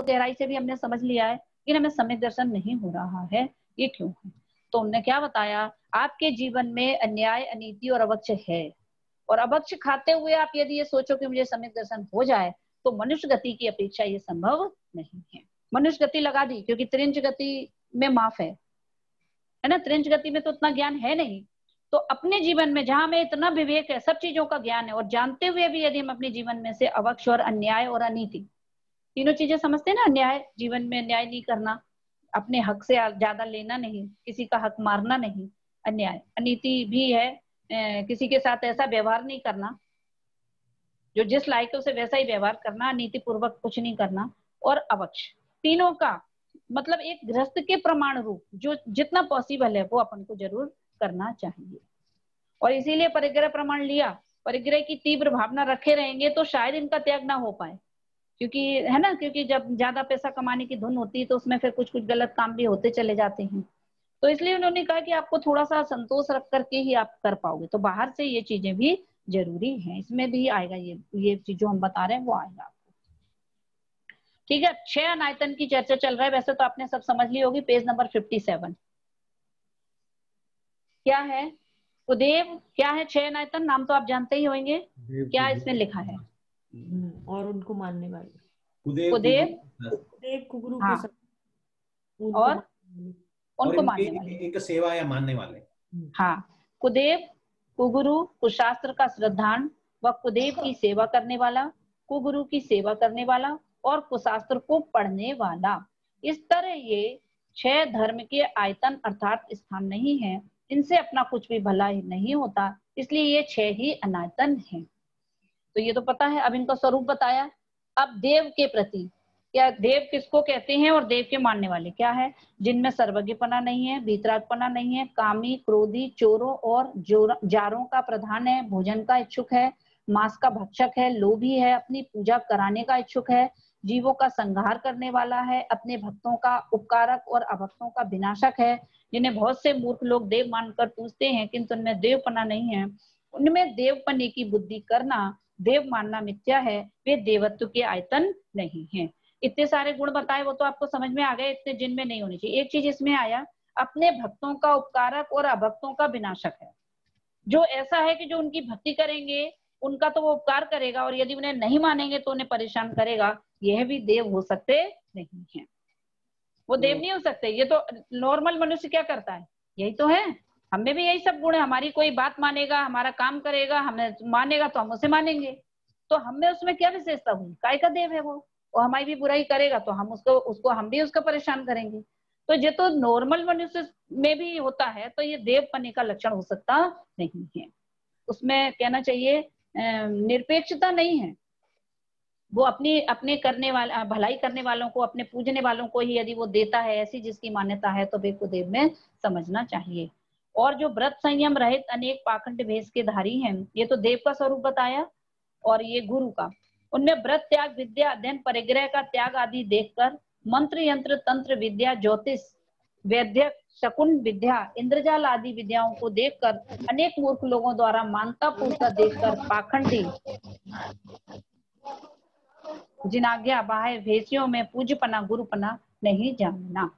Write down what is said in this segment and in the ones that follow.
गहराई से भी हमने समझ लिया है, लेकिन हमें सम्यक दर्शन नहीं हो रहा है, ये क्यों है? तो उन्होंने क्या बताया, आपके जीवन में अन्याय, अनीति और अवक्ष है, और अभक्ष खाते हुए आप यदि ये सोचो कि मुझे सम्यक दर्शन हो जाए, तो मनुष्य गति की अपेक्षा ये संभव नहीं है। मनुष्य गति लगा दी क्योंकि त्रिंच गति में माफ है ना, त्रिंच गति में तो उतना ज्ञान है नहीं। तो अपने जीवन में जहां में इतना विवेक है, सब चीजों का ज्ञान है, और जानते हुए भी यदि हम अपने जीवन में से अवक्ष और अन्याय और अनीति तीनों चीजें समझते हैं ना, अन्याय जीवन में अन्याय नहीं करना, अपने हक से ज्यादा लेना नहीं, किसी का हक मारना नहीं, अन्याय। अनीति भी है, किसी के साथ ऐसा व्यवहार नहीं करना, जो जिस लायक है उसे वैसा ही व्यवहार करना, नीति पूर्वक कुछ नहीं करना, और अवक्ष। तीनों का मतलब एक गृहस्थ के प्रमाण रूप जो जितना पॉसिबल है वो अपन को जरूर करना चाहिए। और इसीलिए परिग्रह प्रमाण लिया, परिग्रह की तीव्र भावना रखे रहेंगे तो शायद इनका त्याग ना हो पाए, क्योंकि है ना, क्योंकि जब ज्यादा पैसा कमाने की धुन होती है तो उसमें फिर कुछ कुछ गलत काम भी होते चले जाते हैं। तो इसलिए उन्होंने कहा कि आपको थोड़ा सा संतोष रख करके ही आप कर पाओगे, तो बाहर से ये चीजें भी जरूरी है, इसमें भी आएगा ये चीज जो हम बता रहे हैं वो आएगा आपको। ठीक है, 6 अनायतन की चर्चा चल रहा है, वैसे तो आपने सब समझ ली होगी। पेज नंबर 57 क्या है, कुदेव क्या है, 6 अनायतन नाम तो आप जानते ही होंगे, क्या इसमें लिखा है? और उनको मानने वाले, कुदेव, कुगुरु, हाँ, और उनको मानने वाले, इनका सेवा या मानने वाले। हाँ, कुदेव, कुगुरु, कुशास्त्र का श्रद्धान व कुदेव की सेवा करने वाला, कुगुरु की सेवा करने वाला और कुशास्त्र को पढ़ने वाला। इस तरह ये 6 धर्म के आयतन अर्थात स्थान नहीं है, इनसे अपना कुछ भी भला ही नहीं होता, इसलिए ये 6 ही अनायतन हैं। तो ये तो पता है। अब इनका स्वरूप बताया। अब देव के प्रति, क्या देव किसको कहते हैं और देव के मानने वाले क्या है? जिनमें सर्वज्ञपना नहीं है, वीतरागपना नहीं है, कामी, क्रोधी, चोरों और जारों का प्रधान है, भोजन का इच्छुक है, मांस का भक्षक है, लोभी है, अपनी पूजा कराने का इच्छुक है, जीवों का संहार करने वाला है, अपने भक्तों का उपकारक और अभक्तों का विनाशक है, जिन्हें बहुत से मूर्ख लोग देव मानकर पूजते हैं किंतु उनमें देवपना नहीं है, उनमें देवपने की बुद्धि करना, देव मानना मिथ्या है, वे देवत्व के आयतन नहीं है। इतने सारे गुण बताए, वो तो आपको समझ में आ गए, इतने जिनमें नहीं होनी चाहिए। एक चीज इसमें आया, अपने भक्तों का उपकारक और अभक्तों का विनाशक है। जो ऐसा है कि जो उनकी भक्ति करेंगे उनका तो वो उपकार करेगा, और यदि उन्हें नहीं मानेंगे तो उन्हें परेशान करेगा, यह भी देव हो सकते नहीं है। वो देव नहीं हो सकते। ये तो नॉर्मल मनुष्य क्या करता है, यही तो है, हमें भी यही सब गुण है। हमारी कोई बात मानेगा, हमारा काम करेगा, हमें मानेगा तो हम उसे मानेंगे, तो हमें उसमें क्या विशेषता हुई, काय का देव है वो। और हमारी भी बुराई करेगा तो हम उसको हम भी उसका परेशान करेंगे। तो ये तो नॉर्मल मनुष्य में भी होता है, तो ये देव पने का लक्षण हो सकता नहीं है। उसमें कहना चाहिए निरपेक्षता नहीं है। वो अपने अपने करने वाला, भलाई करने वालों को, अपने पूजने वालों को ही यदि वो देता है, ऐसी जिसकी मान्यता है, तो वे को देव में समझना चाहिए। और जो व्रत संयम रहित अनेक पाखंड भेष के धारी हैं, ये तो देव का स्वरूप बताया। और ये गुरु का, उनमें व्रत त्याग, विद्या अध्ययन, परिग्रह का त्याग आदि देखकर, मंत्र यंत्र तंत्र विद्या, ज्योतिष, वैद्य, शकुन विद्या, इंद्रजाल आदि विद्याओं को देखकर, अनेक मूर्ख लोगों द्वारा मानता पूर्ता देखकर पाखंडी जिनाज्ञा बाह्य भेषियों में पूज्यपना गुरुपना नहीं जानना।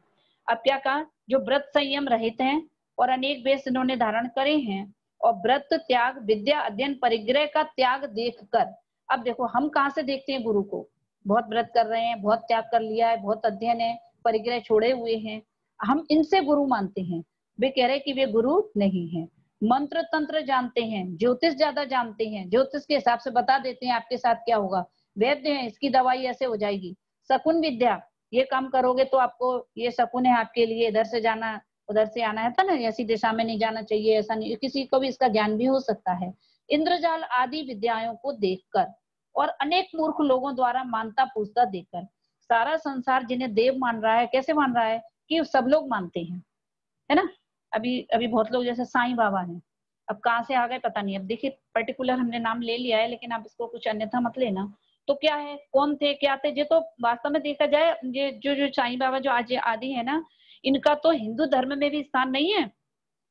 अब क्या कहा, जो व्रत संयम रहित हैं और अनेक वेश इन्होंने धारण करे हैं, और व्रत त्याग, विद्या अध्ययन, परिग्रह का त्याग देखकर, अब देखो हम कहाँ से देखते हैं गुरु को, बहुत व्रत कर रहे हैं, बहुत त्याग कर लिया है, बहुत अध्ययन है, परिग्रह छोड़े हुए हैं, हम इनसे गुरु मानते हैं। वे कह रहे कि वे गुरु नहीं है। मंत्र तंत्र जानते हैं, ज्योतिष ज्यादा जानते हैं, ज्योतिष के हिसाब से बता देते हैं आपके साथ क्या होगा, वैद्य है, इसकी दवाई ऐसे हो जाएगी। शकुन विद्या, ये काम करोगे तो आपको ये शकुन है आपके लिए, इधर से जाना उधर से आना है, था ना, ऐसी दिशा में नहीं जाना चाहिए, ऐसा नहीं, किसी को भी इसका ज्ञान भी हो सकता है। इंद्रजाल आदि विद्याओं को देखकर और अनेक मूर्ख लोगों द्वारा मानता पूछता देखकर, सारा संसार जिन्हें देव मान रहा है, कैसे मान रहा है कि सब लोग मानते हैं, है ना। अभी अभी बहुत लोग जैसे साईं बाबा हैं, अब कहाँ से आ गए पता नहीं। अब देखिए पर्टिकुलर हमने नाम ले लिया है, लेकिन आप इसको कुछ अन्यथा मत लेना। तो क्या है, कौन थे, क्या थे, ये तो वास्तव में देखा जाए, ये जो साईं बाबा जो आज आदि है ना, इनका तो हिंदू धर्म में भी स्थान नहीं है।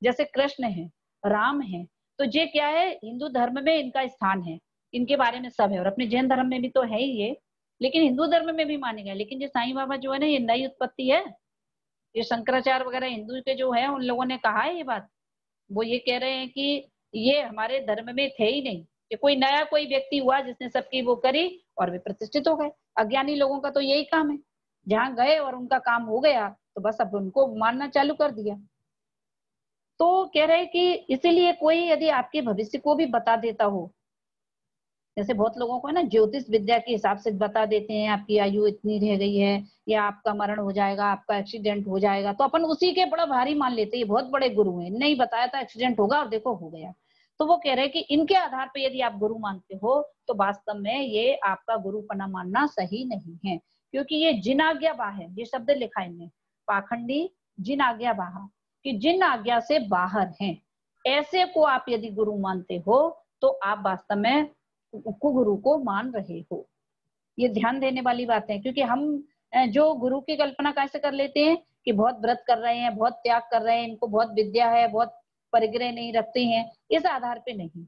जैसे कृष्ण है, राम है, तो ये क्या है, हिंदू धर्म में इनका स्थान है, इनके बारे में सब है, और अपने जैन धर्म में भी तो है ही ये। लेकिन हिंदू धर्म में भी माने गए। लेकिन ये साईं बाबा जो है ना, ये नई उत्पत्ति है। ये शंकराचार्य वगैरह हिंदू के जो है, उन लोगों ने कहा है ये बात। वो ये कह रहे हैं कि ये हमारे धर्म में थे ही नहीं, कि कोई नया कोई व्यक्ति हुआ जिसने सबकी वो करी और वे प्रतिष्ठित हो गए। अज्ञानी लोगों का तो यही काम है, जहां गए और उनका काम हो गया तो बस अब उनको मानना चालू कर दिया। तो कह रहे हैं कि इसीलिए कोई यदि आपके भविष्य को भी बता देता हो, जैसे बहुत लोगों को है ना, ज्योतिष विद्या के हिसाब से बता देते हैं आपकी आयु इतनी रह गई है, या आपका मरण हो जाएगा, आपका एक्सीडेंट हो जाएगा, तो अपन उसी के बड़ा भारी मान लेते हैं, बहुत बड़े गुरु हैं, नहीं बताया था एक्सीडेंट होगा और देखो हो गया। तो वो कह रहे हैं कि इनके आधार पर यदि आप गुरु मानते हो तो वास्तव में ये आपका गुरुपना मानना सही नहीं है, क्योंकि ये जिन आज्ञा बाह है, ये शब्द लिखा है इनमें, पाखंडी जिन आज्ञा बाह, कि जिन आज्ञा से बाहर हैं, ऐसे को आप यदि गुरु मानते हो तो आप वास्तव में गुरु को मान रहे हो। ये ध्यान देने वाली बात है, क्योंकि हम जो गुरु की कल्पना कैसे कर लेते हैं कि बहुत व्रत कर रहे हैं, बहुत त्याग कर रहे हैं, इनको बहुत विद्या है, बहुत परिग्रह नहीं रखते हैं, इस आधार पे नहीं।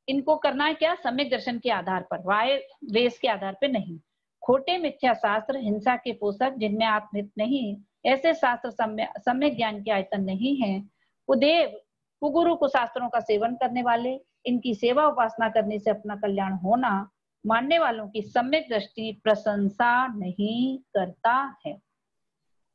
इनको करना है क्या? सम्यक दर्शन के आधार पर, वाय वेश के आधार पे नहीं। खोटे मिथ्या शास्त्र, हिंसा के पोषक, जिनमें आत्महित नहीं, ऐसे शास्त्र सम्यक ज्ञान के आयतन नहीं है। कुदेव कुगुरु कुशास्त्रों का सेवन करने वाले, इनकी सेवा उपासना करने से अपना कल्याण होना मानने वालों की सम्यक दृष्टि प्रशंसा नहीं करता है।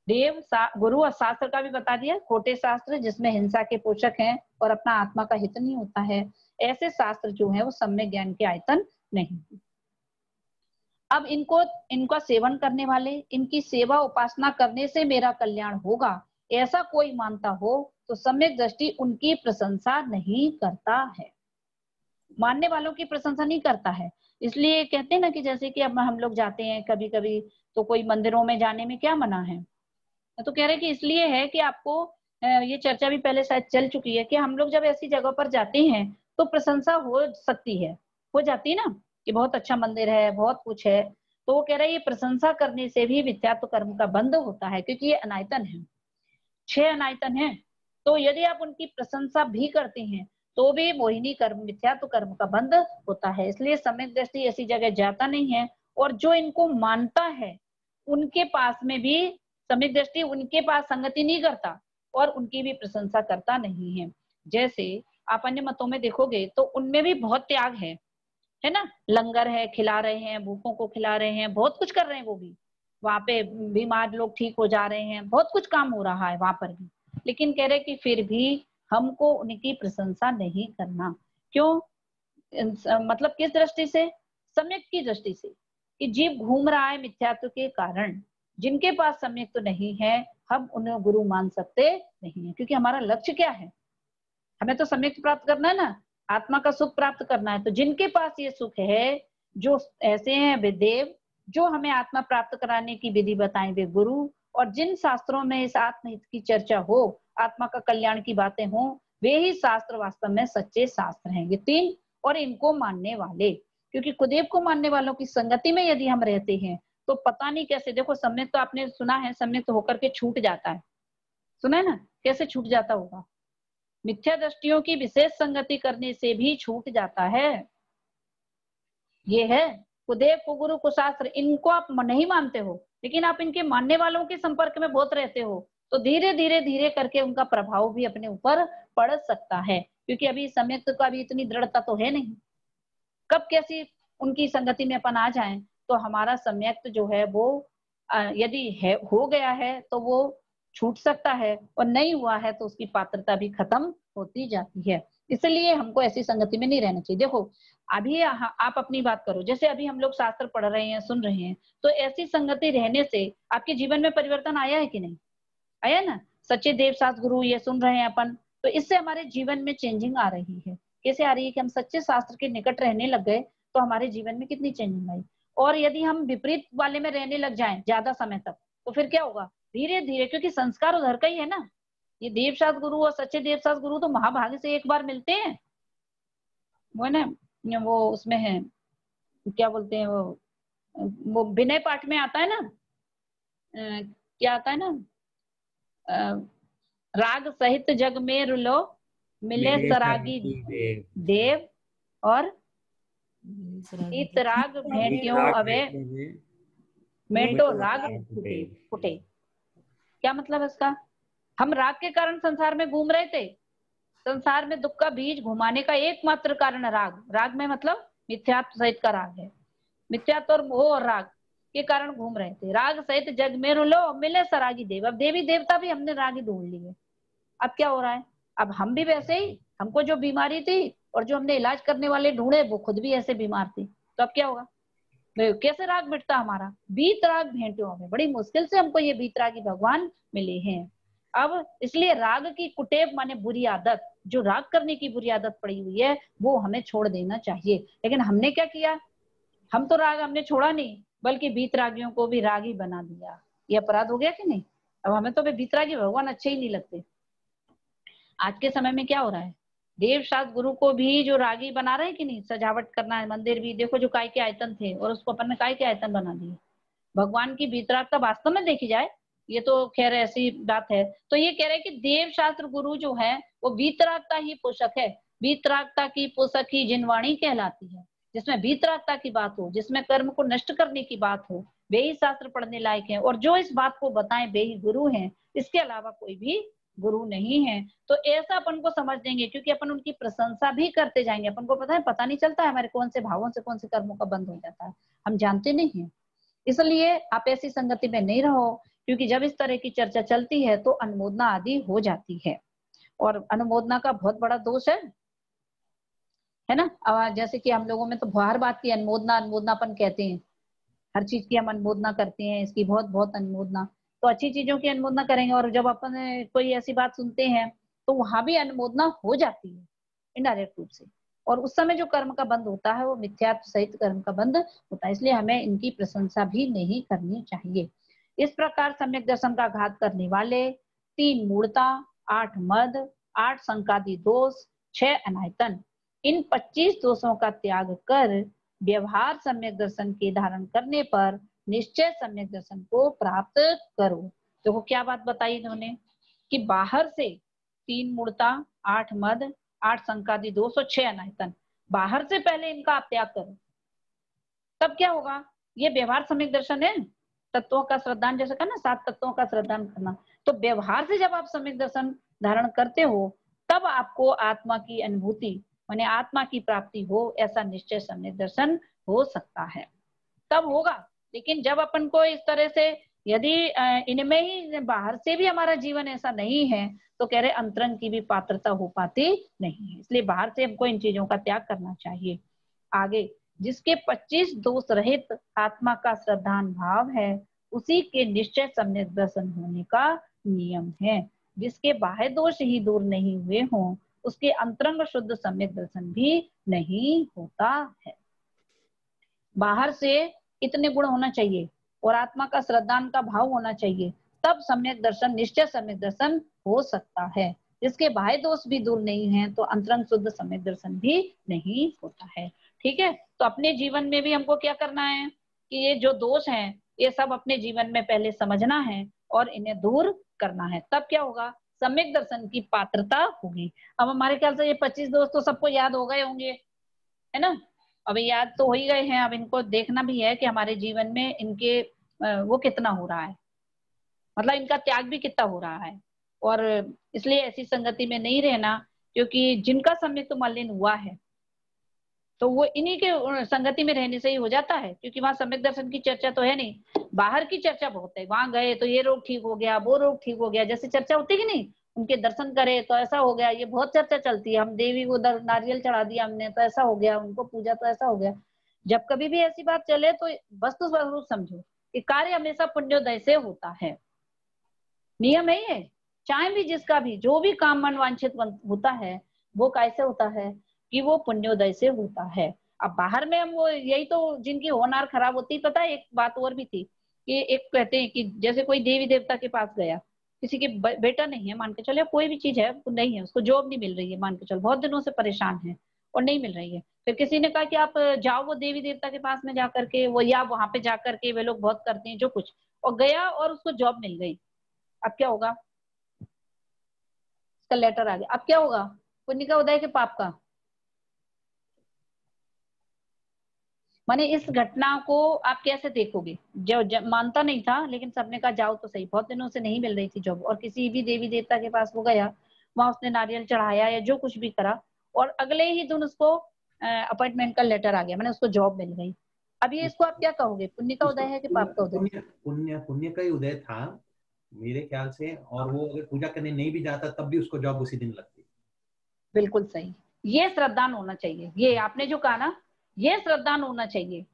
देव गुरु और शास्त्र का भी बता दिया, खोटे शास्त्र जिसमें हिंसा के पोषक हैं और अपना आत्मा का हित नहीं होता है, ऐसे शास्त्र जो है वो सम्यक ज्ञान के आयतन नहीं। अब इनका सेवन करने वाले, इनकी सेवा उपासना करने से मेरा कल्याण होगा, ऐसा कोई मानता हो तो सम्यक दृष्टि उनकी प्रशंसा नहीं करता है, मानने वालों की प्रशंसा नहीं करता है। इसलिए कहते हैं ना कि जैसे कि अब हम लोग जाते हैं कभी कभी, तो कोई मंदिरों में जाने में क्या मना है? तो कह रहे कि इसलिए है कि आपको ये चर्चा भी पहले शायद चल चुकी है कि हम लोग जब ऐसी जगह पर जाते हैं तो प्रशंसा हो सकती है, हो जाती है ना, कि बहुत अच्छा मंदिर है, बहुत कुछ है। तो वो कह रहे हैं ये प्रशंसा करने से भी मिथ्यात्व कर्म का बंध होता है, क्योंकि ये अनायतन है, 6 अनायतन है। तो यदि आप उनकी प्रशंसा भी करते हैं तो भी मोहिनी कर्म, मिथ्यात्व कर्म का बंध होता है। इसलिए सम्यक दृष्टि ऐसी जगह जाता नहीं है, और जो इनको मानता है उनके पास में भी सम्यक दृष्टि उनके पास संगति नहीं करता और उनकी भी प्रशंसा करता नहीं है। जैसे आप अन्य मतों में देखोगे तो उनमें भी बहुत त्याग है ना, लंगर है, खिला रहे हैं, भूखों को खिला रहे हैं, बहुत कुछ कर रहे हैं वो भी, वहां पे बीमार लोग ठीक हो जा रहे हैं, बहुत कुछ काम हो रहा है वहां पर भी। लेकिन कह रहे कि फिर भी हमको उनकी प्रशंसा नहीं करना। क्यों? मतलब किस दृष्टि से? सम्यक की दृष्टि से, कि जीव घूम रहा है मिथ्यात्व के कारण, जिनके पास सम्यक तो नहीं है, हम उन्हें गुरु मान सकते नहीं है, क्योंकि हमारा लक्ष्य क्या है? हमें तो सम्यक प्राप्त करना है ना, आत्मा का सुख प्राप्त करना है। तो जिनके पास ये सुख है, जो ऐसे हैं विदेव, जो हमें आत्मा प्राप्त कराने की विधि बताएं वे गुरु, और जिन शास्त्रों में इस आत्महित की चर्चा हो, आत्मा का कल्याण की बातें हो, वे ही शास्त्र वास्तव में सच्चे शास्त्र हैं। ये 3, और इनको मानने वाले, क्योंकि कुदेव को मानने वालों की संगति में यदि हम रहते हैं तो पता नहीं कैसे, देखो सम्यक तो आपने सुना है, सम्यक तो होकर के छूट जाता है, सुना है ना, कैसे छूट जाता होगा? मिथ्या दृष्टियों की विशेष संगति करने से भी छूट जाता है। ये है कुदेव, कुगुरु, कुशास्त्र, इनको आप नहीं मानते हो, लेकिन आप इनके मानने वालों के संपर्क में बहुत रहते हो, तो धीरे धीरे धीरे करके उनका प्रभाव भी अपने ऊपर पड़ सकता है, क्योंकि अभी सम्यक का भी इतनी दृढ़ता तो है नहीं। कब कैसी उनकी संगति में अपन आ जाएं, तो हमारा सम्यक जो है वो यदि है हो गया है तो वो छूट सकता है, और नहीं हुआ है तो उसकी पात्रता भी खत्म होती जाती है। इसलिए हमको ऐसी संगति में नहीं रहना चाहिए। देखो अभी आप अपनी बात करो, जैसे अभी हम लोग शास्त्र पढ़ रहे हैं, सुन रहे हैं, तो ऐसी संगति रहने से आपके जीवन में परिवर्तन आया है कि नहीं? आया ना। सच्चे देव शास्त्र गुरु ये सुन रहे हैं अपन, तो इससे हमारे जीवन में चेंजिंग आ रही है। कैसे आ रही है? कि हम सच्चे शास्त्र के निकट रहने लग गए तो हमारे जीवन में कितनी चेंजिंग आई। और यदि हम विपरीत वाले में रहने लग जाएं ज्यादा समय तक, तो फिर क्या होगा? धीरे धीरे, क्योंकि संस्कार उधर का ही है ना। ये देवशास्त्र गुरु और सच्चे देवशास्त्र गुरु तो महाभाग्य से एक बार मिलते हैं। वो है ना, वो उसमें है, क्या बोलते हैं वो विनय पाठ में आता है ना, क्या आता है ना, राग सहित जग में रुलो, मिले सरागी देव और वीतराग भेंट्यों अवे मेटो राग कुटे। क्या मतलब है इसका? हम राग के कारण संसार में घूम रहे थे। संसार में दुख का बीज घुमाने का एकमात्र कारण राग। राग में मतलब मिथ्यात्व सहित का राग है। मिथ्यात्व और मोह और राग के कारण घूम रहे थे। राग सहित जग में रुलो मिले सरागी देव। अब देवी देवता भी हमने रागी ढूंढ लिए। अब क्या हो रहा है? अब हम भी वैसे ही, हमको जो बीमारी थी और जो हमने इलाज करने वाले ढूंढे वो खुद भी ऐसे बीमार थे। तो अब क्या होगा? कैसे राग मिटता हमारा? बीतराग भेंटों में बड़ी मुश्किल से हमको ये बीतरागी भगवान मिले हैं। अब इसलिए राग की कुटेव माने बुरी आदत, जो राग करने की बुरी आदत पड़ी हुई है वो हमें छोड़ देना चाहिए। लेकिन हमने क्या किया? हम तो राग हमने छोड़ा नहीं, बल्कि बीतरागियों को भी रागी बना दिया। ये अपराध हो गया कि नहीं? अब हमें तो बीतरागी भगवान अच्छे ही नहीं लगते। आज के समय में क्या हो रहा है? देव शास्त्र गुरु को भी जो रागी बना रहे हैं कि नहीं, सजावट करना है मंदिर भी, देखो जो काय के आयतन थे और उसको अपन ने काय के आयतन बना दिए। भगवान की बीतरागता वास्तव में देखी जाए, ये तो खैर ऐसी बात है, तो ये कह रहे हैं कि देव शास्त्र गुरु जो है वो बीतरागता ही पोषक है। बीतरागता की पोषक ही जिनवाणी कहलाती है। जिसमें बीतरागता की बात हो, जिसमें कर्म को नष्ट करने की बात हो, वे ही शास्त्र पढ़ने लायक है। और जो इस बात को बताएं वे ही गुरु हैं, इसके अलावा कोई भी गुरु नहीं है। तो ऐसा अपन को समझ देंगे, क्योंकि अपन उनकी प्रशंसा भी करते जाएंगे। अपन को पता नहीं चलता है हमारे कौन से भावों से कौन से कर्मों का बंद हो जाता है, हम जानते नहीं है। इसलिए आप ऐसी संगति में नहीं रहो, क्योंकि जब इस तरह की चर्चा चलती है तो अनुमोदना आदि हो जाती है। और अनुमोदना का बहुत बड़ा दोष है ना। जैसे कि हम लोगों में तो हर बात की अनुमोदना अनुमोदनापन कहते हैं। हर चीज की हम अनुमोदना करते हैं, इसकी बहुत बहुत अनुमोदना। तो अच्छी चीजों की अनुमोदना करेंगे, और जब अपन कोई ऐसी बात सुनते हैं तो वहां भी अनुमोदना हो जाती है इनडायरेक्ट रूप से। और उस समय जो कर्म का बंध होता है वो मिथ्यात्व सहित कर्म का बंध होता है। इसलिए हमें इनकी प्रशंसा भी नहीं करनी चाहिए। इस प्रकार सम्यक दर्शन का घात करने वाले 3 मूढ़ता, 8 मद, 8 संकादि दोष, 6 अनायतन, इन 25 दोषों का त्याग कर व्यवहार सम्यक दर्शन के धारण करने पर निश्चय सम्यक दर्शन को प्राप्त करो। देखो क्या बात बताई इन्होंने कि बाहर से 3 मूढ़ता, 8 मद, 8 संकादि दोष और 6 अनायतन, बाहर से पहले इनका आप त्याग करो, तब क्या होगा? ये व्यवहार सम्यक दर्शन है। तत्वों का श्रद्धान, जैसे कहा ना 7 तत्वों का श्रद्धान करना, तो व्यवहार से जब आप सम्यक दर्शन धारण करते हो तब आपको आत्मा की अनुभूति माने आत्मा की प्राप्ति हो, ऐसा निश्चय सम्यक दर्शन हो सकता है, तब होगा। लेकिन जब अपन को इस तरह से यदि इनमें ही बाहर से भी हमारा जीवन ऐसा नहीं है तो कह रहे अंतरंग की भी पात्रता हो पाती नहीं है। इसलिए बाहर से हमको इन चीजों का त्याग करना चाहिए। आगे, जिसके 25 दोष रहित आत्मा का श्रद्धान भाव है उसी के निश्चय सम्यक दर्शन होने का नियम है। जिसके बाह्य दोष ही दूर नहीं हुए हों उसके अंतरंग शुद्ध सम्यक दर्शन भी नहीं होता है। बाहर से इतने गुण होना चाहिए और आत्मा का श्रद्धान का भाव होना चाहिए, तब सम्यक दर्शन निश्चय सम्यक दर्शन हो सकता है। जिसके बाह्य दोष भी दूर नहीं है तो अंतरंग शुद्ध सम्यक दर्शन भी नहीं होता है। ठीक है, तो अपने जीवन में भी हमको क्या करना है कि ये जो दोष हैं ये सब अपने जीवन में पहले समझना है और इन्हें दूर करना है, तब क्या होगा? सम्यक दर्शन की पात्रता होगी। अब हमारे ख्याल से ये 25 दोष तो सबको याद हो गए होंगे, है ना। अब याद तो हो ही गए हैं, अब इनको देखना भी है कि हमारे जीवन में इनके वो कितना हो रहा है, मतलब इनका त्याग भी कितना हो रहा है। और इसलिए ऐसी संगति में नहीं रहना, क्योंकि जिनका सम्यक तो मलिन हुआ है तो वो इन्हीं के संगति में रहने से ही हो जाता है, क्योंकि वहां सम्यक दर्शन की चर्चा तो है नहीं, बाहर की चर्चा बहुत है। वहां गए तो ये रोग ठीक हो गया, वो रोग ठीक हो गया, जैसे चर्चा होती है कि नहीं, उनके दर्शन करे तो ऐसा हो गया, ये बहुत चर्चा चलती है। हम देवी को नारियल चढ़ा दिया हमने तो ऐसा हो गया, उनको पूजा तो ऐसा हो गया। जब कभी भी ऐसी बात चले तो वस्तु स्वरूप समझो कि कार्य हमेशा पुण्योदय से होता है। नियम है ये, चाहे भी जिसका भी जो भी काम मन वांछित होता है वो कैसे होता है कि वो पुण्योदय से होता है। अब बाहर में हम वो यही तो जिनकी होनार खराब होती, पता है एक बात और भी थी कि एक कहते हैं कि जैसे कोई देवी देवता के पास गया, किसी के बेटा नहीं है मान के चलो, कोई भी चीज है नहीं है, उसको जॉब नहीं मिल रही है मान के चलो, बहुत दिनों से परेशान है और नहीं मिल रही है। फिर किसी ने कहा कि आप जाओ वो देवी देवता के पास में जाकर के, वो या वहां पे जाकर के वे लोग बहुत करते हैं जो कुछ, और गया और उसको जॉब मिल गई। अब क्या होगा? इसका लेटर आ गया, अब क्या होगा? पुण्य का उदय के पाप का? माने इस घटना को आप कैसे देखोगे? जो मानता नहीं था, लेकिन सबने कहा जाओ तो सही, बहुत दिनों से नहीं मिल रही थी जॉब, और किसी भी देवी देवता के पास वो गया, वहां उसने नारियल चढ़ाया या जो कुछ भी करा, और अगले ही दिन उसको अपॉइंटमेंट का लेटर आ गया, मैंने उसको जॉब मिल गई। अब ये इसको आप क्या कहोगे, पुण्य का उदय है कि पाप का उदय? पुण्य पुण्य पुण्य का ही उदय था मेरे ख्याल से, और वो अगर पूजा करने नहीं भी जाता तब भी उसको जॉब उसी दिन लगती। बिल्कुल सही, ये श्रद्धान होना चाहिए, ये आपने जो कहा ना, ये श्रद्धान होना चाहिए।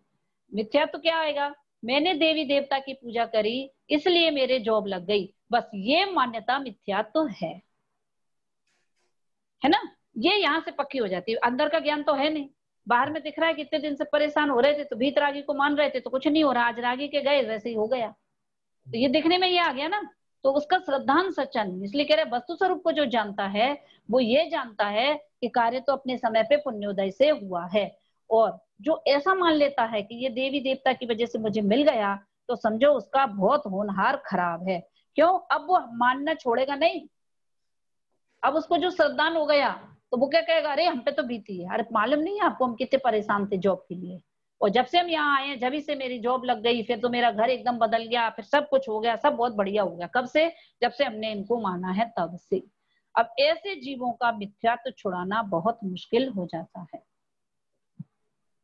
मिथ्या तो क्या आएगा, मैंने देवी देवता की पूजा करी इसलिए मेरे जॉब लग गई, बस ये मान्यता मिथ्या तो है ना, ये यहाँ से पक्की हो जाती है। अंदर का ज्ञान तो है नहीं, बाहर में दिख रहा है, कितने दिन से परेशान हो रहे थे तो भीतरागी को मान रहे थे तो कुछ नहीं हो रहा, आज रागी के गए वैसे ही हो गया, तो ये दिखने में ये आ गया ना, तो उसका श्रद्धान सच्चा नहीं। इसलिए कह रहे वस्तु स्वरूप को जो जानता है वो ये जानता है कि कार्य तो अपने समय पे पुण्योदय से हुआ है, और जो ऐसा मान लेता है कि ये देवी देवता की वजह से मुझे मिल गया, तो समझो उसका बहुत होनहार खराब है। क्यों? अब वो मानना छोड़ेगा नहीं, अब उसको जो श्रद्धान हो गया तो वो क्या कहेगा, अरे हम पे तो बीती है, अरे मालूम नहीं है आपको हम कितने परेशान थे जॉब के लिए, और जब से हम यहाँ आए हैं जब से मेरी जॉब लग गई, फिर तो मेरा घर एकदम बदल गया, फिर सब कुछ हो गया, सब बहुत बढ़िया हो गया। कब से? जब से हमने इनको माना है तब से। अब ऐसे जीवों का मिथ्यात्व छुड़ाना बहुत मुश्किल हो जाता है।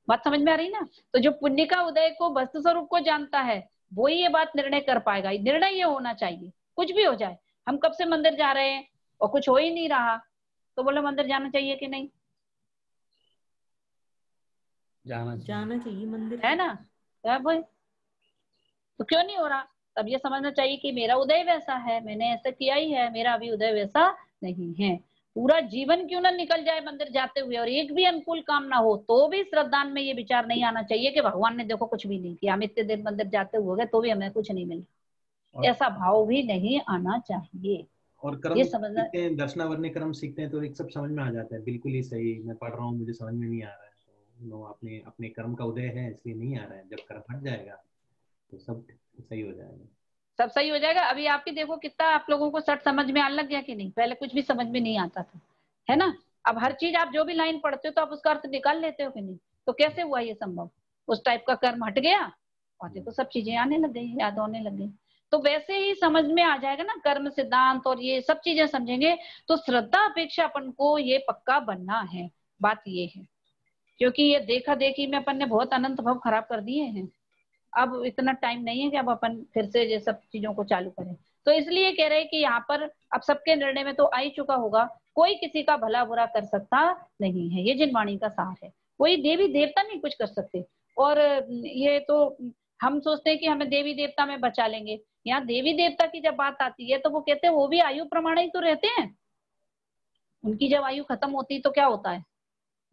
बात समझ में आ रही ना? तो जो पुण्य का उदय को वस्तु स्वरूप को जानता है वो ही ये बात निर्णय कर पाएगा। निर्णय ये होना चाहिए, कुछ भी हो जाए, हम कब से मंदिर जा रहे हैं और कुछ हो ही नहीं रहा, तो बोले मंदिर जाना चाहिए कि नहीं? जाना चाहिए मंदिर, है ना? क्या भाई, तो क्यों नहीं हो रहा? तब ये समझना चाहिए कि मेरा उदय वैसा है, मैंने ऐसा किया ही है, मेरा अभी उदय वैसा नहीं है। पूरा जीवन क्यों ना निकल जाए मंदिर जाते हुए और एक भी अनुकूल काम ना हो, तो भी श्रद्धान में ये विचार नहीं आना चाहिए कि भगवान ने देखो कुछ भी नहीं किया, हम इतने दिन मंदिर जाते हुए गए तो भी हमें कुछ नहीं मिला, ऐसा भाव भी नहीं आना चाहिए। और कर्म ये समझना, सीखते हैं, दर्शनावरणी कर्म सीखते हैं तो एक सब समझ में आ जाता है, बिल्कुल ही सही, मैं पढ़ रहा हूँ मुझे समझ में नहीं आ रहा है, तो नो अपने अपने कर्म का उदय है इसलिए नहीं आ रहा है, जब कर्म हट जाएगा तो सब सही हो जाएगा, सब सही हो जाएगा। अभी आप ही देखो कितना आप लोगों को सट समझ में आने लग गया कि नहीं, पहले कुछ भी समझ में नहीं आता था, है ना? अब हर चीज आप जो भी लाइन पढ़ते हो तो आप उसका अर्थ निकाल लेते हो कि नहीं? तो कैसे हुआ ये संभव? उस टाइप का कर्म हट गया और देखो सब चीजें आने लग गई, याद होने लग गई। तो वैसे ही समझ में आ जाएगा ना, कर्म सिद्धांत और ये सब चीजें समझेंगे तो श्रद्धा अपेक्षा अपन को ये पक्का बनना है। बात ये है, क्योंकि ये देखा देखी में अपन ने बहुत अनंत भाव खराब कर दिए हैं। अब इतना टाइम नहीं है कि अब अपन फिर से ये सब चीजों को चालू करें। तो इसलिए कह रहे हैं कि यहाँ पर अब सबके निर्णय में तो आ ही चुका होगा, कोई किसी का भला बुरा कर सकता नहीं है, ये जिनवाणी का सार है। कोई देवी देवता नहीं कुछ कर सकते। और ये तो हम सोचते हैं कि हमें देवी देवता में बचा लेंगे, यहाँ देवी देवता की जब बात आती है तो वो कहते हैं वो भी आयु प्रमाण ही तो रहते हैं। उनकी जब आयु खत्म होती है तो क्या होता है,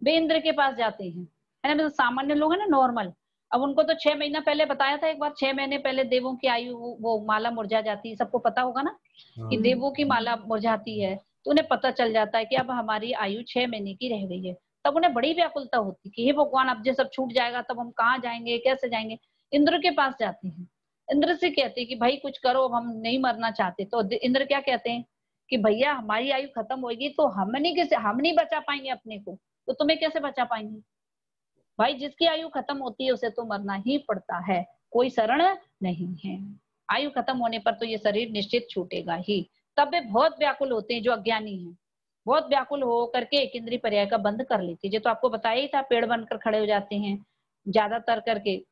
वे इंद्र के पास जाते हैं, है ना? मतलब सामान्य लोग है ना, नॉर्मल। अब उनको तो 6 महीना पहले बताया था एक बार, 6 महीने पहले देवों की आयु वो माला मुरझा जाती है, सबको पता होगा ना कि देवों की माला मुरझाती है, तो उन्हें पता चल जाता है कि अब हमारी आयु 6 महीने की रह गई है। तब उन्हें बड़ी व्याकुलता होती कि हे भगवान अब जो सब छूट जाएगा तब हम कहाँ जाएंगे, कैसे जाएंगे? इंद्र के पास जाते हैं, इंद्र से कहते हैं कि भाई कुछ करो, हम नहीं मरना चाहते। तो इंद्र क्या कहते हैं कि भैया हमारी आयु खत्म होगी तो हम नहीं बचा पाएंगे अपने को, तो तुम्हें कैसे बचा पाएंगे? भाई जिसकी आयु खत्म होती है उसे तो मरना ही पड़ता है, कोई शरण नहीं है। आयु खत्म होने पर तो ये शरीर निश्चित छूटेगा ही। तब वे बहुत व्याकुल होते हैं जो अज्ञानी हैं, बहुत व्याकुल हो करके एक इंद्रिय पर्याय का बंद कर लेते हैं। ये तो आपको बताया ही था, पेड़ बनकर खड़े हो जाते हैं ज्यादातर करके।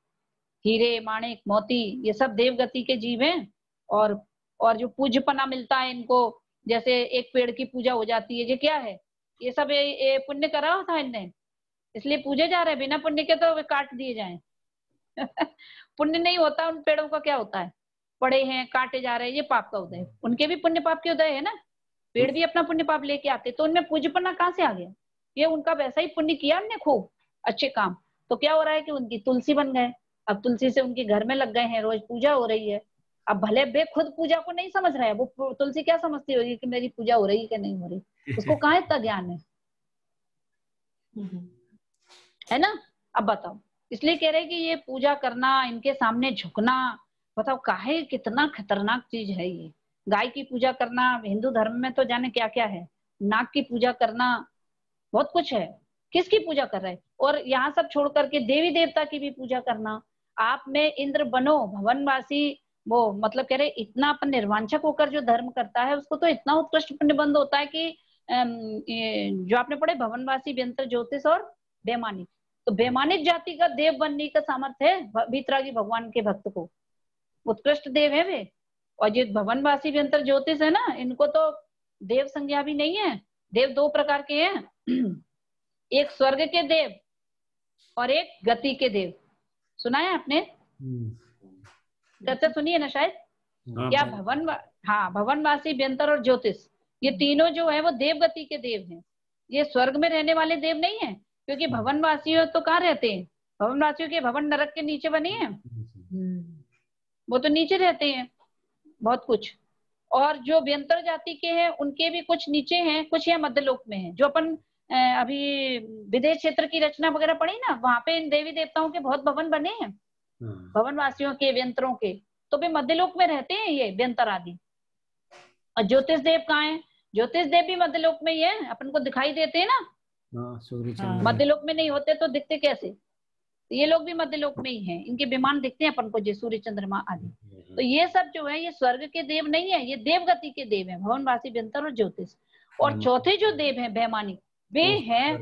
हीरे माणिक मोती ये सब देवगति के जीव हैं, और जो पूज्यपना मिलता है इनको, जैसे एक पेड़ की पूजा हो जाती है, ये क्या है? ये सब ये पुण्य करा था इनने, इसलिए पूजे जा रहे हैं। बिना पुण्य के तो वे काट दिए जाएं। पुण्य नहीं होता उन पेड़ों का, क्या होता है? पड़े हैं काटे जा रहे हैं, ये पाप का उदय। उनके भी पुण्य पाप के उदय है ना, पेड़ भी अपना पुण्य पाप लेके आते, तो उनमें पूज्यपना कहाँ से आ गया? ये उनका वैसा ही पुण्य किया हमने खूब अच्छे काम, तो क्या हो रहा है कि उनकी तुलसी बन गए। अब तुलसी से उनके घर में लग गए हैं, रोज पूजा हो रही है। अब भले वे खुद पूजा को नहीं समझ रहे हैं, वो तुलसी क्या समझती होगी कि मेरी पूजा हो रही है कि नहीं हो रही, उसको कहाँ इतना ज्ञान है ना? अब बताओ, इसलिए कह रहे कि ये पूजा करना, इनके सामने झुकना, बताओ काहे कितना खतरनाक चीज है ये। गाय की पूजा करना हिंदू धर्म में तो जाने क्या क्या है, नाग की पूजा करना, बहुत कुछ है। किसकी पूजा कर रहे हैं? और यहाँ सब छोड़ करके देवी देवता की भी पूजा करना। आप में इंद्र बनो, भवनवासी, वो मतलब कह रहे इतना अपन निर्वांछक होकर जो धर्म करता है उसको तो इतना उत्कृष्ट पुण्यबंध होता है कि जो आपने पढ़े भवनवासी, व्यंतर, ज्योतिष और बेमानिक, तो बेमानिक जाति का देव बनने का सामर्थ्य है वीतरागी भगवान के भक्त को, उत्कृष्ट देव है वे। और जो भवनवासी, व्यंतर, ज्योतिष है ना, इनको तो देव संज्ञा भी नहीं है। देव दो प्रकार के हैं, एक स्वर्ग के देव और एक गति के देव। सुना है आपने? चर्चा सुनिए ना शायद। क्या भवनवासी, व्यंतर और ज्योतिष, ये तीनों जो है वो देव गति के देव हैं। ये स्वर्ग में रहने वाले देव नहीं है, क्योंकि भवनवासियों तो कहाँ रहते हैं? भवनवासियों के भवन नरक के नीचे बने हैं, वो तो नीचे रहते हैं बहुत कुछ। और जो व्यंतर जाति के हैं उनके भी कुछ नीचे हैं, कुछ यहाँ मध्यलोक में है। जो अपन अभी विदेश क्षेत्र की रचना वगैरह पढ़ी ना, वहां पे इन देवी देवताओं के बहुत भवन बने हैं, भवनवासियों के, व्यंतरों के, तो वे मध्यलोक में रहते हैं ये व्यंतर आदि। और ज्योतिष देव कहाँ है? ज्योतिष देव भी मध्यलोक में ही है, अपन को दिखाई देते हैं ना। मध्यलोक में नहीं होते तो दिखते कैसे? तो ये लोग भी मध्यलोक में ही हैं, इनके विमान दिखते हैं अपन को, जो सूर्य चंद्रमा आदि। तो ये सब जो है ये स्वर्ग के देव नहीं है, ये देवगति के देव हैं, भवनवासी, व्यंतर और ज्योतिष। और चौथे जो देव हैं बेमानिक, वे हैं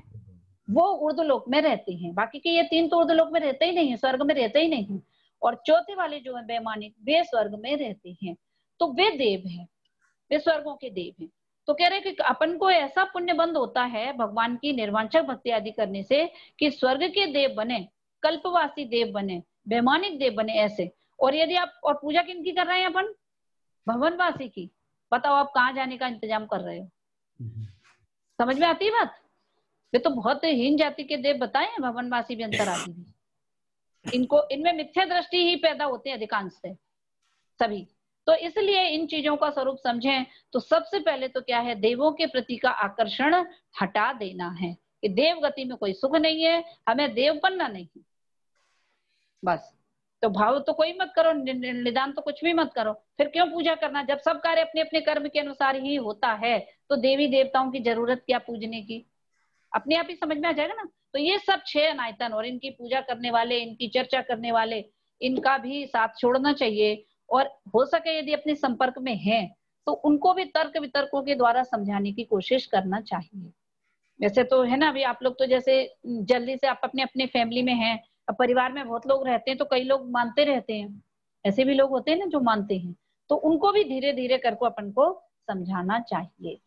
वो उर्दुलोक में रहते हैं। बाकी के ये तीन तो उर्दुलोक में रहते ही नहीं है, स्वर्ग में रहते ही नहीं है। और चौथे वाले जो है बेमानिक, वे स्वर्ग में रहते हैं। तो वे देव हैं, वे स्वर्गों के देव हैं। तो कह रहे कि अपन को ऐसा पुण्य बंद होता है भगवान की निर्वांछक भक्ति आदि करने से कि स्वर्ग के देव बने, कल्पवासी देव बने, बेमानिक देव बने, ऐसे। और यदि आप और पूजा किनकी कर रहे हैं अपन? भवनवासी की। बताओ आप कहाँ जाने का इंतजाम कर रहे हो? समझ में आती है बात? वे तो बहुत हीन जाति के देव बताए हैं, भवनवासी, व्यंतर आदि भी। इनको, इनमें मिथ्या दृष्टि ही पैदा होते हैं अधिकांश से सभी। तो इसलिए इन चीजों का स्वरूप समझें तो सबसे पहले तो क्या है, देवों के प्रति का आकर्षण हटा देना है कि देव गति में कोई सुख नहीं है, हमें देव बनना नहीं, बस। तो भाव तो कोई मत करो, निदान तो कुछ भी मत करो, फिर क्यों पूजा करना? जब सब कार्य अपने अपने कर्म के अनुसार ही होता है तो देवी देवताओं की जरूरत क्या पूजने की? अपने आप ही समझ में आ जाएगा ना। तो ये सब 6 अनायतन और इनकी पूजा करने वाले, इनकी चर्चा करने वाले, इनका भी साथ छोड़ना चाहिए। और हो सके यदि अपने संपर्क में हैं तो उनको भी तर्क वितर्कों के द्वारा समझाने की कोशिश करना चाहिए। वैसे तो है ना, अभी आप लोग तो जैसे जल्दी से आप अपने अपने फैमिली में हैं, अब परिवार में बहुत लोग रहते हैं तो कई लोग मानते रहते हैं, ऐसे भी लोग होते हैं ना जो मानते हैं, तो उनको भी धीरे धीरे करके अपन को समझाना चाहिए,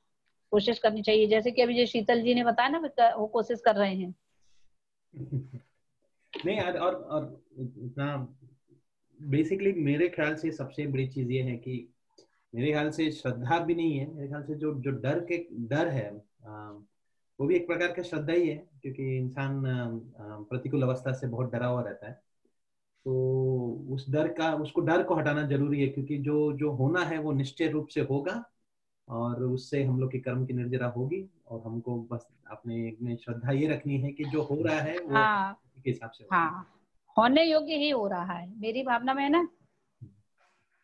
कोशिश करनी चाहिए। जैसे कि अभी जो शीतल जी ने बताया ना, वो कोशिश कर रहे हैं। नहीं यार, और इतना बेसिकली मेरे ख्याल से सबसे बड़ी चीज ये है कि मेरे ख्याल से श्रद्धा भी नहीं है, मेरे ख्याल से जो जो डर है वो भी एक प्रकार का श्रद्धा ही है, क्योंकि इंसान प्रतिकूल अवस्था से बहुत डरा हुआ रहता है। तो उस उसको डर को हटाना जरूरी है, क्योंकि जो जो होना है वो निश्चय रूप से होगा और उससे हम लोग की कर्म की निर्जरा होगी। और हमको बस अपने में श्रद्धा ये रखनी है कि जो हो रहा है वो के हिसाब से होने योग्य ही हो रहा है। मेरी भावना में है ना,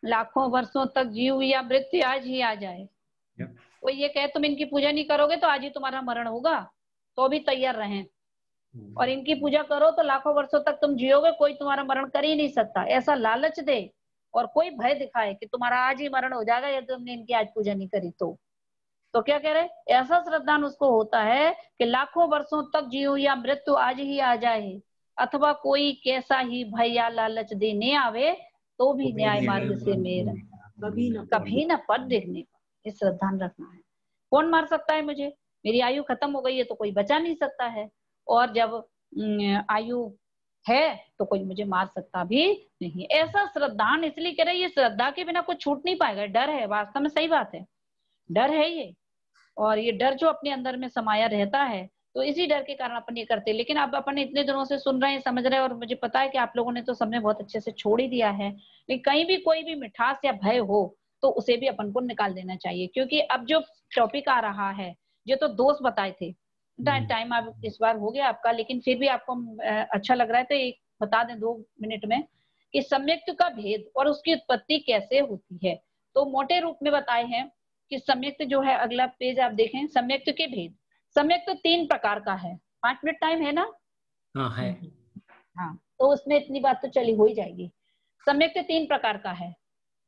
लाखों वर्षों तक जीव या मृत्यु आज ही आ जाए, कोई ये कहे तुम इनकी पूजा नहीं करोगे तो आज ही तुम्हारा मरण होगा, तो भी तैयार रहें। और इनकी पूजा करो तो लाखों वर्षों तक तुम जियोगे, कोई तुम्हारा मरण कर ही नहीं सकता, ऐसा लालच दे और कोई भय दिखाए कि तुम्हारा आज ही मरण हो जाएगा यदि तुमने इनकी आज पूजा नहीं करी तो क्या कह रहे? ऐसा श्रद्धान उसको होता है कि लाखों वर्षों तक जियो या मृत्यु आज ही आ जाए, अथवा कोई कैसा ही भय या लालच देने आवे तो भी न्याय मार्ग से मेरा कभी न पद देखने का। ये श्रद्धान रखना है। कौन मार सकता है मुझे? मेरी आयु खत्म हो गई है तो कोई बचा नहीं सकता है, और जब आयु है तो कोई मुझे मार सकता भी नहीं। ऐसा श्रद्धान इसलिए कह रहे, ये श्रद्धा के बिना कुछ छूट नहीं पाएगा। डर है, वास्तव में सही बात है, डर है ये। और ये डर जो अपने अंदर में समाया रहता है, तो इसी डर के कारण अपन ये करते हैं। लेकिन अब अपन इतने दिनों से सुन रहे हैं, समझ रहे हैं, और मुझे पता है कि आप लोगों ने तो सबने बहुत अच्छे से छोड़ ही दिया है। लेकिन कहीं भी कोई भी मिठास या भय हो तो उसे भी अपन को निकाल देना चाहिए, क्योंकि अब जो टॉपिक आ रहा है, जो तो दोष बताए थे, टाइम अब इस बार हो गया आपका, लेकिन फिर भी आपको अच्छा लग रहा है तो एक बता दें 2 मिनट में कि सम्यक्त का भेद और उसकी उत्पत्ति कैसे होती है। तो मोटे रूप में बताए हैं कि सम्यक्त जो है, अगला पेज आप देखें, सम्यक्त के भेद। सम्यक्त 3 प्रकार का है। 5 मिनट टाइम है ना? हाँ है। हाँ, तो उसमें इतनी बात तो चली हो ही जाएगी। सम्यक्त 3 प्रकार का है,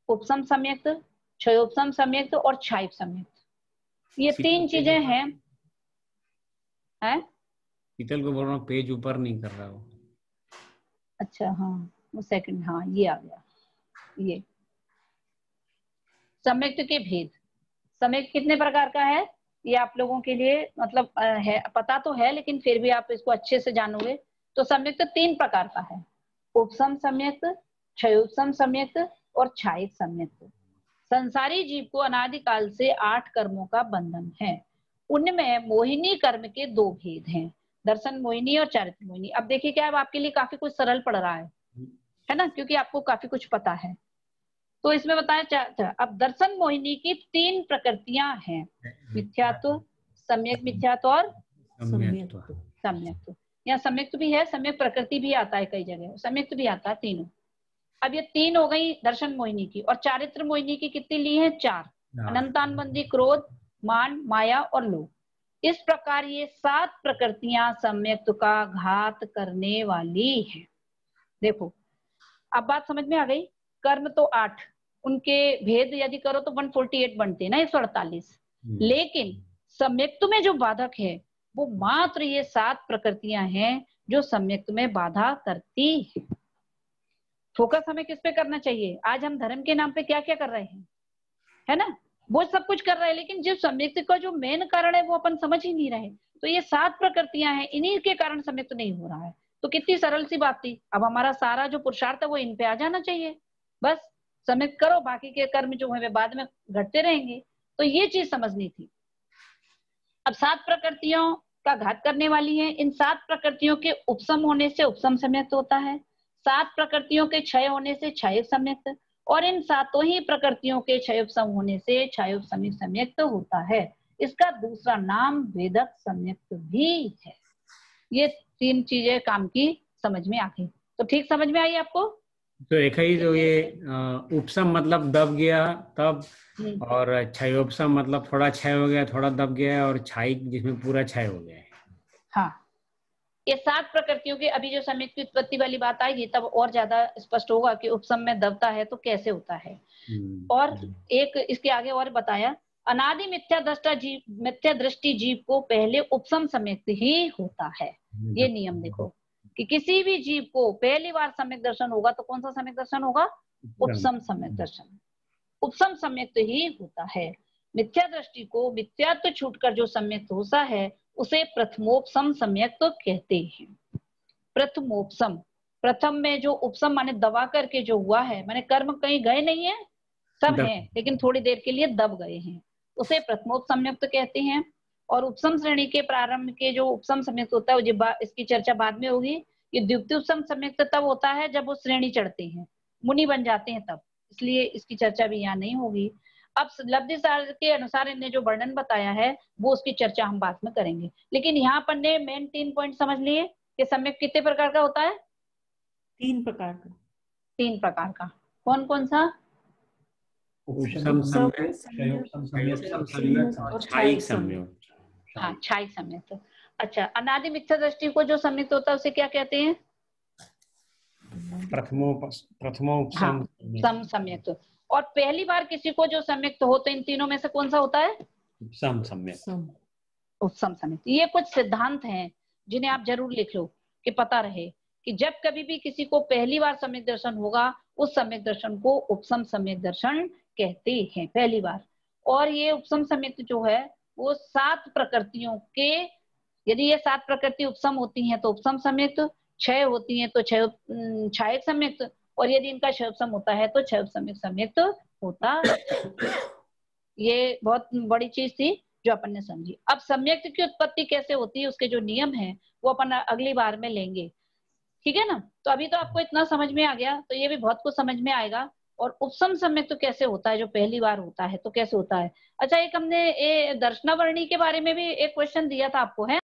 उपसम सम्यक्त, क्षयोपसम सम्यक्त और क्षायिक सम्यक्त। ये 3 चीजें हैं। शीतल को बोल रहा हूँ पेज ऊपर नहीं कर रहा हो। अच्छा हाँ, वो सेकंड, हाँ ये आ गया। ये सम्यक्त के भेद। सम्यक्त कितने प्रकार का है ये आप लोगों के लिए मतलब है, पता तो है, लेकिन फिर भी आप इसको अच्छे से जानोगे। तो सम्यक्त 3 प्रकार का है, उपसम सम्यक्त, क्षयोपसम सम्यक्त और क्षायिक सम्यक्त। संसारी जीव को अनादिकाल से 8 कर्मों का बंधन है। उनमें मोहिनी कर्म के 2 भेद हैं, दर्शन मोहिनी और चारित्र मोहिनी। अब देखिए क्या अब आपके लिए काफी कुछ सरल पड़ रहा है ना, क्योंकि आपको काफी कुछ पता है। तो इसमें बताया अब दर्शन मोहिनी की 3 प्रकृतियां हैं, मिथ्यात्व, सम्यक मिथ्यात्व और सम्यक्त्व। यहाँ सम्यक्त्व भी है, सम्यक प्रकृति भी आता है कई जगह, सम्यक्त्व भी आता है, तीनों। अब ये 3 हो गई दर्शन मोहिनी की। और चारित्र मोहिनी की कितनी ली है? 4, अनंतानुबंधी क्रोध, मान, माया और लोभ। इस प्रकार ये 7 प्रकृतियां सम्यक्त्व का घात करने वाली है। देखो अब बात समझ में आ गई। कर्म तो 8, उनके भेद यदि करो तो 148 बनते हैं ना, 148। लेकिन सम्यक्त्व में जो बाधक है वो मात्र ये 7 प्रकृतियां हैं जो सम्यक्त्व में बाधा करती है। फोकस हमें किस पे करना चाहिए? आज हम धर्म के नाम पे क्या क्या कर रहे हैं, है ना, वो सब कुछ कर रहे हैं, लेकिन जो सम्यक्त्व का जो मेन कारण है वो अपन समझ ही नहीं रहे। तो ये 7 प्रकृतियां हैं, इन्हीं के कारण सम्यक्त्व नहीं हो रहा है। तो कितनी सरल सी बात थी। अब हमारा सारा जो पुरुषार्थ है वो इन पे आ जाना चाहिए, बस सम्यक्त करो, बाकी के कर्म जो है वे बाद में घटते रहेंगे। तो ये चीज समझनी थी। अब 7 प्रकृतियों का घात करने वाली है। इन 7 प्रकृतियों के उपसम होने से उपसम सम्यक्त होता है, 7 प्रकृतियों के क्षय होने से क्षयिक सम्यक्त, और इन 7 ही प्रकृतियों के क्षयोपसम होने से क्षयोपसमिक सम्यक्त होता है। इसका दूसरा नाम वेदक सम्यक्त भी है। ये 3 चीजें काम की समझ में आ गई। तो ठीक समझ में आई आपको? तो एक ही जो ये उपसम मतलब दब गया तब, और क्षयोपसम मतलब थोड़ा क्षय हो गया, थोड़ा दब गया, और क्षयिक जिसमें पूरा क्षय हो गया है। हाँ, ये 7 प्रकृतियों के अभी जो सम्यक्त की उत्पत्ति वाली बात आएगी तब और ज्यादा स्पष्ट होगा कि उपसम में दबता है तो कैसे होता है। और एक इसके आगे और बताया, अनादि मिथ्या दृष्टि जीव को पहले उपसम सम्यक्त ही होता है। ये नियम देखो कि किसी भी जीव को पहली बार सम्यक दर्शन होगा तो कौन सा सम्यक दर्शन होगा? उपसम सम्यक दर्शन। उपसम सम्यक्त ही होता है। मिथ्या दृष्टि को मिथ्यात्व छूटकर जो सम्यक्त होता है उसे प्रथमोपसम सम्यक्त तो कहते हैं। प्रथमोपसम, प्रथम में जो उपसम माने दबा करके जो हुआ है, माने कर्म कहीं गए नहीं है, सब है लेकिन थोड़ी देर के लिए दब गए हैं, उसे प्रथमोपसम सम्यक्त कहते हैं। और उपसम श्रेणी के प्रारंभ के जो उपसम सम्यक्त होता है वो इसकी चर्चा बाद में होगी। ये द्वितीय उपसम सम्यक्त तब होता है जब वो श्रेणी चढ़ते हैं, मुनि बन जाते हैं तब, इसलिए इसकी चर्चा भी यहाँ नहीं होगी। अब लब्धि सार के अनुसार इन्हें जो वर्णन बताया है वो उसकी चर्चा हम बाद में करेंगे। लेकिन यहाँ पर ने मेन 3 पॉइंट समझ लिए कि सम्यक कितने प्रकार का होता है? 3 प्रकार का। 3 प्रकार का। कौन कौन सा? उपसम सम्यक और क्षयिक सम्यक। हाँ, क्षयिक सम्यक। अच्छा, अनादि मिथ्या दृष्टि को जो सम्यक्त होता है उसे क्या कहते हैं? प्रथमोपसम सम्यक्त। और पहली बार किसी को जो सम्यक्त हो तो इन तीनों में से कौन सा होता है? उपसम सम्यक। उपसम सम्यक्त। ये कुछ सिद्धांत हैं जिन्हें आप जरूर लिख लो कि पता रहे कि जब कभी भी किसी को पहली बार सम्यक दर्शन होगा उस सम्यक दर्शन को उपसम सम्यक दर्शन कहते हैं, पहली बार। और ये उपसम सम्यक्त जो है वो 7 प्रकृतियों के, यदि ये 7 प्रकृति उपसम होती हैं तो उपसम सम्यक्त, क्षय होती हैं तो क्षयिक सम्यक्त, और यदि इनका क्षयोपसम होता है तो क्षयोपसमिक सम्यक्त होता है। ये बहुत बड़ी चीज थी जो अपन ने समझी। अब सम्यक्त की उत्पत्ति कैसे होती है उसके जो नियम है वो अपन अगली बार में लेंगे, ठीक है ना। तो अभी तो आपको इतना समझ में आ गया, तो ये भी बहुत कुछ समझ में आएगा। और उपसम सम्यक्त तो कैसे होता है, जो पहली बार होता है तो कैसे होता है। अच्छा, एक हमने दर्शनावर्णी के बारे में भी एक क्वेश्चन दिया था आपको, है?